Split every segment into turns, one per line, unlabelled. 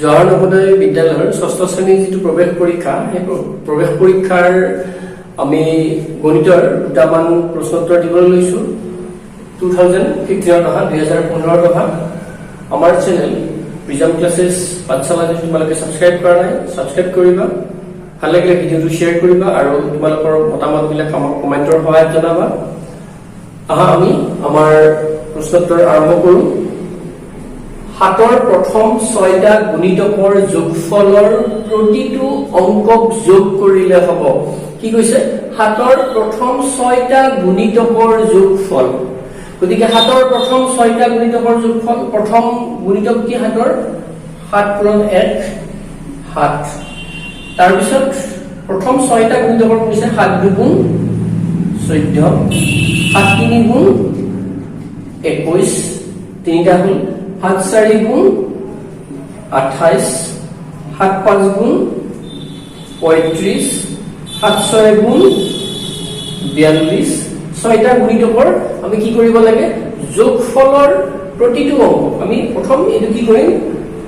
জৱাহৰ নৱোদয় বিদ্যালয়ৰ ৬ষ্ঠ শ্ৰেণীৰ যিটো প্ৰৱেশ পৰীক্ষা সেই প্ৰৱেশ পৰীক্ষাৰ আমি গণিতৰ দুটামান প্ৰশ্নোত্তৰ দিবলৈ লৈছো 2015 অহা 2015 অহা আমাৰ চেনেল প্ৰিজম ক্লাसेছ পাঠশালা যদি তোমালোকে সাবস্ক্ৰাইব কৰা নাই সাবস্ক্ৰাইব কৰিবা ভাল লাগিলে ভিডিঅটো শ্বেয়াৰ কৰিবা আৰু তোমালোকৰ মতামতবিলাক আমাক কমেন্টৰ সহায়ত জনাবা আহা আমি আমাৰ প্ৰশ্নোত্তৰ আৰম্ভ কৰো হাতৰ প্ৰথম 6টা গুণিতকৰ যোগফলৰ প্ৰতিটো অংকক যোগ কৰিলে হ'ব কি কৈছে হাতৰ প্ৰথম 6টা গুণিতকৰ যোগফল গতিকে হাতৰ প্ৰথম 6টা গুণিতকৰ যোগফল প্ৰথম গুণিতক কি হাতৰ 7 + 1 7 তাৰ পিছত প্ৰথম 6টা গুণিতকৰ কৈছে 7 × 2 14 7 × 3 = 21 তিনিটা হল 7 × 4 = 28 7 × 5 = 35 7 × 6 = 42 6টা গুণিতকৰ আমি কি কৰিব লাগে যোগফলৰ প্ৰতিটো অংক আমি প্ৰথম এটো কি কৰিম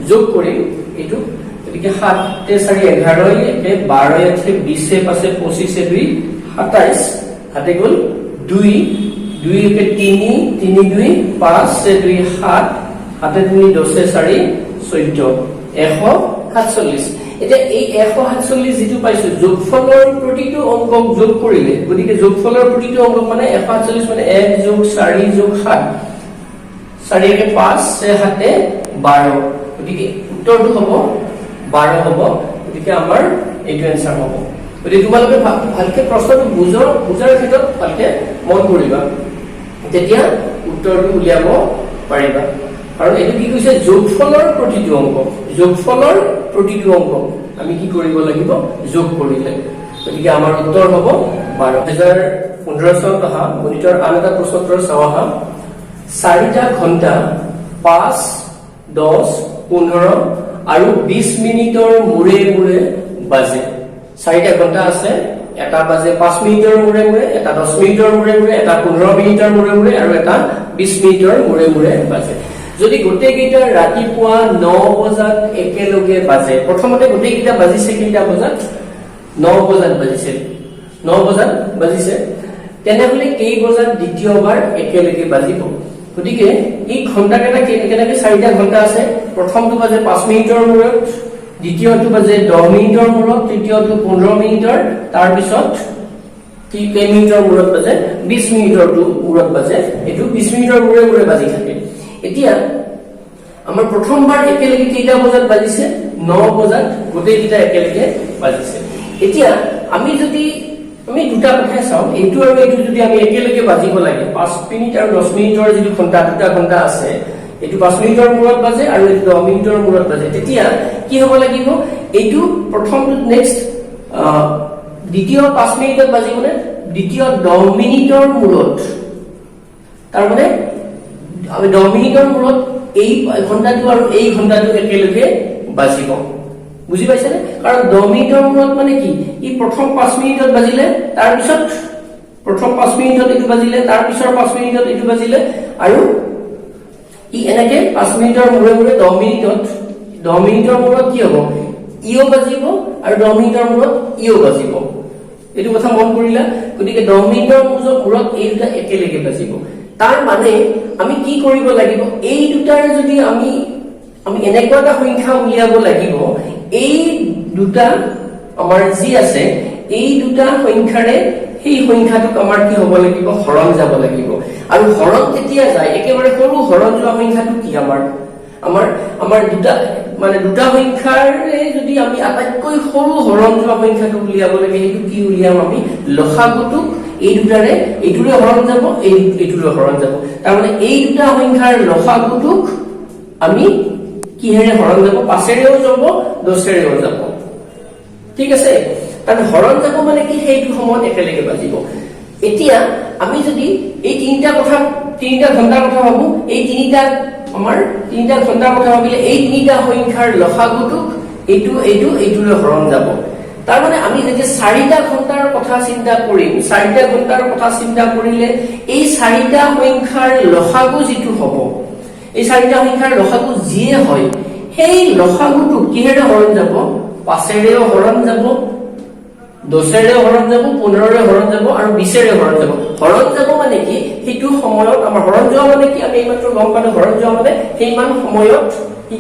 যোগ কৰিম এটো গতিকে 7 তে 4 11 একে 12 আছে 20 এ পাছে 25 এ 2 27 হাতে গল 2 2 একে 3 3 2 5 এ 2 7 হাতে 2 10 এ 4 14 147 এটা এই 147 যেটো পাইছো যোগফলৰ প্ৰতিটো অংকক যোগ কৰিলে গতিকে যোগফলৰ প্ৰতিটো অংক মানে 147 মানে 1 + 4 + 7 4 একে 5 সে হাতে 12 গতিকে উত্তৰটো হ'ব 12 হ'ব গতিকে আমাৰ এইটো आंसर হ'ব গতিকে তোমালোকে ভালকে প্ৰশ্নটো বুজাৰ ক্ষেত্ৰত ভালকে মন কৰিবা তেতিয়া উত্তৰটো উলিয়াব পাৰিবা আৰু এটো কি কৈছে যোগফলৰ প্ৰতিটো অংক আমি কি কৰিব লাগিব যোগ কৰিলে গতিকে আমাৰ উত্তৰ হ'ব 12 2015 চনত অহা গণিতৰ আন এটা প্ৰশ্নোত্তৰ চাওহা 4টা ঘণ্টা 5 10 15 আৰু 20 মিনিটৰ মূৰে মূৰে বাজে 4টা ঘণ্টা আছে এটা বাজে 5 মিনিটৰ মূৰে মূৰে এটা 10 মিনিটৰ মূৰে মূৰে এটা 15 মিনিটৰ মূৰে মূৰে আৰু এটা 20 মিনিটৰ মূৰে মূৰে বাজে যদি গোটেইকেইটা ৰাতিপুৱা 9 বজাত একেলগে বাজে প্ৰথমতে গোটেইকেইটা বাজিছে কেইটা বজাত 9 বজাত বাজিছে তেনেহলে কেই বজাত দ্বিতীয়বাৰ একেলগে বাজিব গতিকে এই ঘণ্টাকেইটা কেনেকৈ 4টা ঘণ্টা আছে প্ৰথমটো বাজে 5 মিনিটৰ মূৰত দ্বিতীয়টো বাজে 10 মিনিটৰ মূৰত তৃতীয়টো 15 মিনিটৰ তাৰ পিছত কি কেই মিনিটৰ মূৰত বাজে 20 মিনিটৰ মূৰত বাজে এটো 20 মিনিটৰ মূৰে বাজি থাকে এতিয়া আমাৰ প্ৰথমবাৰ একেলগে কেইটা বজাত বাজিছে 9 বজাত গোটেইকেইটা একেলগে বাজিছে এতিয়া আমি দুটা কথা চাও এইটো আৰু এইটো যদি আমি একেলগে বাজিব লাগে 5 মিনিট আৰু 10 মিনিটৰ যিটো ঘণ্টা দুটা ঘণ্টা আছে এইটো 5 মিনিটৰ মূৰত বাজে আৰু এইটো 10 মিনিটৰ মূৰত বাজে তেতিয়া কি হ'ব লাগিব এইটো প্ৰথমটো নেক্সট দ্বিতীয় 5 মিনিটত বাজিবনে দ্বিতীয় 10 মিনিটৰ মূৰত তাৰ মানে আমি 10 মিনিটৰ মূৰত এই ঘণ্টাটো আৰু এই ঘণ্টাটো একেলগে বাজিব বুজি পাইছানে কাৰণ 10 মিনিটৰ মূৰত মানে কি ই প্ৰথম 5 মিনিটত বাজিলে তাৰ পিছত প্ৰথম 5 মিনিটত এটো বাজিলে তাৰ পিছৰ 5 মিনিটত এটো বাজিলে আৰু ই এনেকে 5 মিনিটৰ মূৰে মূৰে 10 মিনিটৰ মূৰত কি হ'ব ইও বাজিব আৰু 10 মিনিটৰ মূৰত ইও বাজিব এটো কথা মন কৰিলা গতিকে 10 মিনিটৰ মূৰত এই দুটা একেলগে বাজিব তাৰ মানে আমি কি কৰিব লাগিব এই দুটাৰ যদি আমি এনেকুৱা এটা সংখ্যা উলিয়াব লাগিব এই দুটা আমাৰ যি আছে এই দুটা সংখ্যাৰে এই সংখ্যাটোক আমাৰ কি হ'ব লাগিব হৰণ যাব লাগিব আৰু হৰণ তেতিয়া যায় একেবাৰে সৰু হৰণ যোৱা সংখ্যাটো কি আমাৰ দুটা সংখ্যাৰে যদি আমি আটাইতকৈ সৰু হৰণ যোৱা সংখ্যাটো উলিয়াব লাগে এইটো কি উলিয়াম আমি লসাগুটোক এই দুটাৰে এইটোৰে হৰণ যাব এইটোৰে হৰণ যাব তাৰ মানে এই দুটা সংখ্যাৰ লসাগুটোক আমি কিহেৰে হৰণ যাব 5ৰেও যাব 10ৰেও যাব ঠিক আছে তাৰ হৰণ যাব মানে কি সেইটো সময়ত একেলগে বাজিব এতিয়া আমি যদি এই তিনিটা ঘণ্টাৰ কথা ভাবো এই তিনিটা ঘণ্টাৰ কথা ভাবিলে এই তিনিটা সংখ্যাৰ লসাগুটোক এইটোৰে হৰণ যাব তাৰ মানে আমি যেতিয়া 4টা ঘণ্টাৰ কথা চিন্তা কৰিম 4টা ঘণ্টাৰ কথা চিন্তা কৰিলে এই 4টা সংখ্যাৰ লসাগু যেটো হ'ব এই 4টা সংখ্যাৰ লসাগু যিয়ে হয় সেই লসাগুটো কিহেৰে হৰণ যাব? 5ৰেও হৰণ যাব, 10ৰেও হৰণ যাব, 15ৰে হৰণ যাব আৰু 20ৰে হৰণ যাব। হৰণ যাব মানে কি? সেইটো সময়ত আমাৰ হৰণ যোৱা মানে কি? আমি এইমাত্ৰ গম পালো হৰণ যোৱা মানে সেইমান সময়ত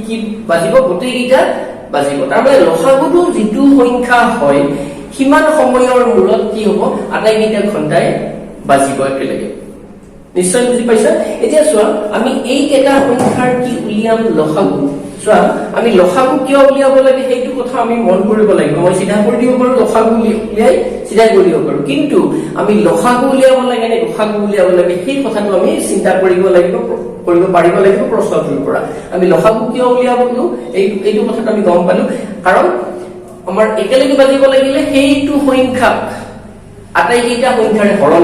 কি বাজিব? গোটেইকেইটা বাজিব। তাৰমানে লসাগুটো যিটো সংখ্যা হয় সিমান সময়ৰ মূৰত কি হ'ব? আটাইকেইটা ঘণ্টাই বাজিব একেলগে। নিশ্চয় বুজি পাইছা? এতিয়া চোৱা, আমি এইকেইটা সংখ্যাৰ কি উলিয়াম? লসাগু। চোৱা, আমি লসাগু কিয় উলিয়াব লাগে সেইটো কথা আমি মন কৰিব লাগিব। মই চিধা কৰি দিব পাৰো, লসাগু উলিয়াই চিধা কৰি দিব পাৰো, কিন্তু আমি লসাগু উলিয়াব লাগে নে লসাগু উলিয়াব লাগে সেই কথাটো আমি চিন্তা কৰিব পাৰিব লাগিব প্ৰশ্নটোৰ পৰা। আমি লসাগু কিয় উলিয়াবলো এইটো কথাটো আমি গম পালো, কাৰণ আমাৰ একেলগে বাজিব লাগিলে সেইটো সংখ্যাক আটাইকেইটা সংখ্যাৰে হৰণ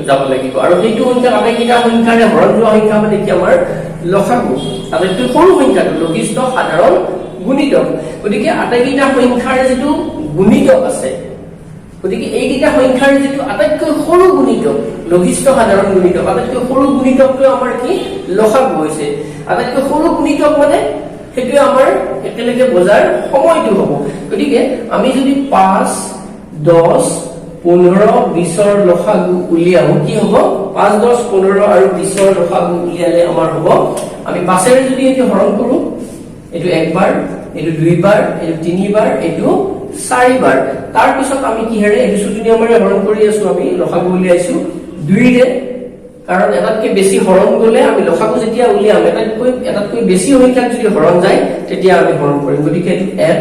যাব লাগিব, আৰু সেইটো সংখ্যাক আটাইকেইটা সংখ্যাৰে হৰণ যোৱা সংখ্যা মানে কি? আমাৰ লসাগু, আটাইতকৈ সৰু সংখ্যাটো লঘিষ্ঠ সাধাৰণ গুণিতক। গতিকে আটাইকেইটা সংখ্যাৰ যিটো গুণিতক আছে, গতিকে এইকেইটা সংখ্যাৰ যিটো আটাইতকৈ সৰু গুণিতক, লঘিষ্ঠ সাধাৰণ গুণিতক, আটাইতকৈ সৰু গুণিতকটো আমাৰ কি? লসাগু হৈছে। আটাইতকৈ সৰু গুণিতক মানে সেইটোৱে আমাৰ একেলগে বজাৰ সময়টো হ'ব। গতিকে আমি যদি 5, 10, 15, 20ৰ লসাগু উলিয়াও কি হ'ব? 5, 10, 15 আৰু 20ৰ লসাগু উলিয়ালে আমাৰ হ'ব, আমি 5ৰে যদি এইটো হৰণ কৰো, এইটো একবাৰ, এইটো দুইবাৰ, এইটো তিনিবাৰ, এইটো 4বাৰ। তাৰ পিছত আমি কিহেৰে? এইটো চুটি নিয়মেৰে হৰণ কৰি আছো, আমি লসাগু উলিয়াইছো 2ৰে, কাৰণ এটাতকৈ বেছি হৰণ গলে আমি লসাগু যেতিয়া উলিয়াম এটাতকৈ বেছি সংখ্যাত যদি হৰণ যায় তেতিয়া আমি হৰণ কৰিম। গতিকে এইটো 1,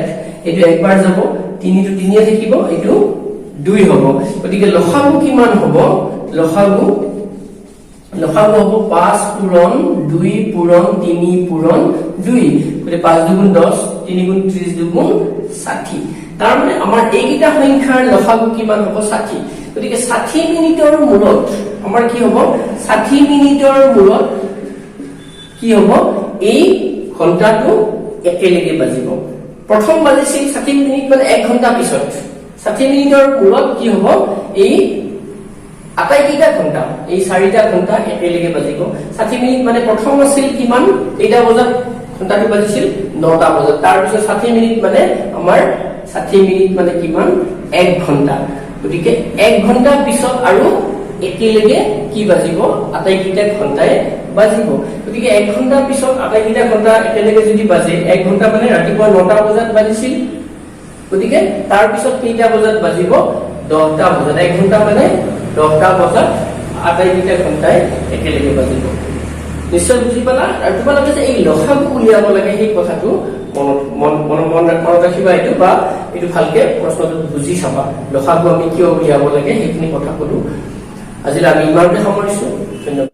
এইটো একবাৰ যাব, 3টো 3এ থাকিব, এইটো 2 হ'ব। গতিকে লসাগু কিমান হ'ব? লসাগু হ'ব 5 পূৰণ 2 পূৰণ 3 পূৰণ 2। গতিকে 5 দুগুণ 10, 3 গুণ 30, 2 গুণ 60। তাৰমানে আমাৰ এইকেইটা সংখ্যাৰ লসাগু কিমান হ'ব? 60। গতিকে 60 মিনিটৰ মূৰত আমাৰ কি হ'ব? 60 মিনিটৰ মূৰত কি হ'ব? এই ঘণ্টাটো একেলগে বাজিব। প্ৰথম বাজিছিল 60 মিনিট মানে 1 ঘণ্টা পিছত। 60 মিনিটৰ মূৰত কি হ'ব? এই আটাইকেইটা ঘণ্টা, এই 4টা ঘণ্টা একেলগে বাজিব। 60 মিনিট মানে প্ৰথম আছিল কিমান? কেইটা বজাত ঘণ্টাটো বাজিছিল? 9টা বজাত। তাৰপিছত 60 মিনিট মানে আমাৰ 60 মিনিট মানে কিমান? 1 ঘণ্টা। গতিকে 1 ঘণ্টা পিছত আৰু একেলগে কি বাজিব? আটাইকেইটা ঘণ্টাই বাজিব। গতিকে 1 ঘণ্টা পিছত আটাইকেইটা ঘণ্টা একেলগে যদি বাজে, 1 ঘণ্টা মানে ৰাতিপুৱা 9টা বজাত বাজিছিল, গতিকে তাৰ পিছত কেইটা বজাত বাজিব? 10টা বজাত। 1 ঘণ্টা মানে 10টা বজাত আটাইকেইটা ঘণ্টাই একেলগে বাজিব। নিশ্চয় বুজি পালা? আৰু তোমালোকে যে এই লসাগু উলিয়াব লাগে সেই কথাটো মনত ৰাখিবা, এইটো বা এইটো ভালকে প্ৰশ্নটো বুজি চাবা। লসাগু আমি কিয় উলিয়াব লাগে সেইখিনি কথা কলো। আজিলৈ আমি ইমানতে সামৰিছো। ধন্যবাদ।